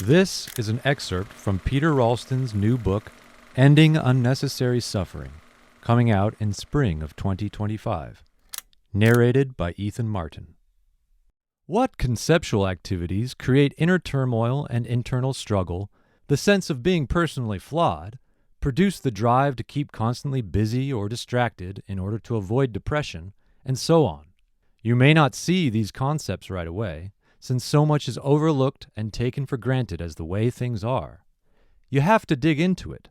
This is an excerpt from Peter Ralston's new book, Ending Unnecessary Suffering, coming out in spring of 2025. Narrated by Ethan Martin. What conceptual activities create inner turmoil and internal struggle, the sense of being personally flawed, produce the drive to keep constantly busy or distracted in order to avoid depression, and so on? You may not see these concepts right away, since so much is overlooked and taken for granted as the way things are. You have to dig into it.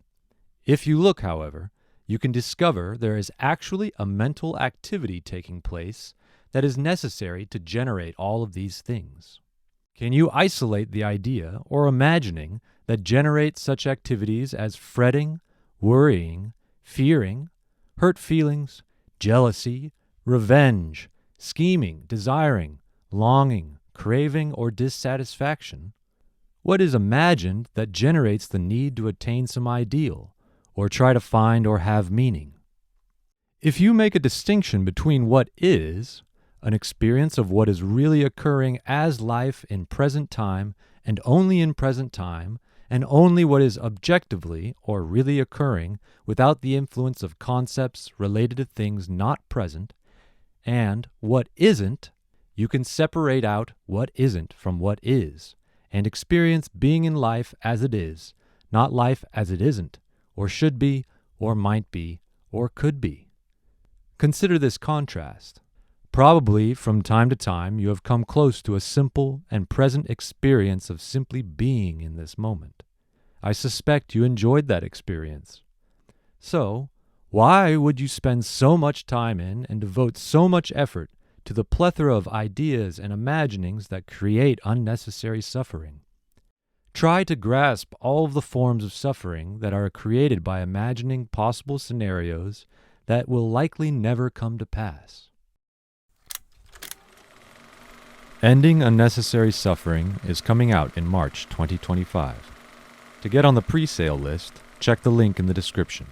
If you look, however, you can discover there is actually a mental activity taking place that is necessary to generate all of these things. Can you isolate the idea or imagining that generates such activities as fretting, worrying, fearing, hurt feelings, jealousy, revenge, scheming, desiring, longing, craving, or dissatisfaction? What is imagined that generates the need to attain some ideal, or try to find or have meaning? If you make a distinction between what is, an experience of what is really occurring as life in present time and only in present time, and only what is objectively or really occurring without the influence of concepts related to things not present, and what isn't, you can separate out what isn't from what is, and experience being in life as it is, not life as it isn't, or should be, or might be, or could be. Consider this contrast. Probably from time to time you have come close to a simple and present experience of simply being in this moment. I suspect you enjoyed that experience. So, why would you spend so much time in and devote so much effort to the plethora of ideas and imaginings that create unnecessary suffering? Try to grasp all of the forms of suffering that are created by imagining possible scenarios that will likely never come to pass. Ending Unnecessary Suffering is coming out in March 2025. To get on the pre-sale list, check the link in the description.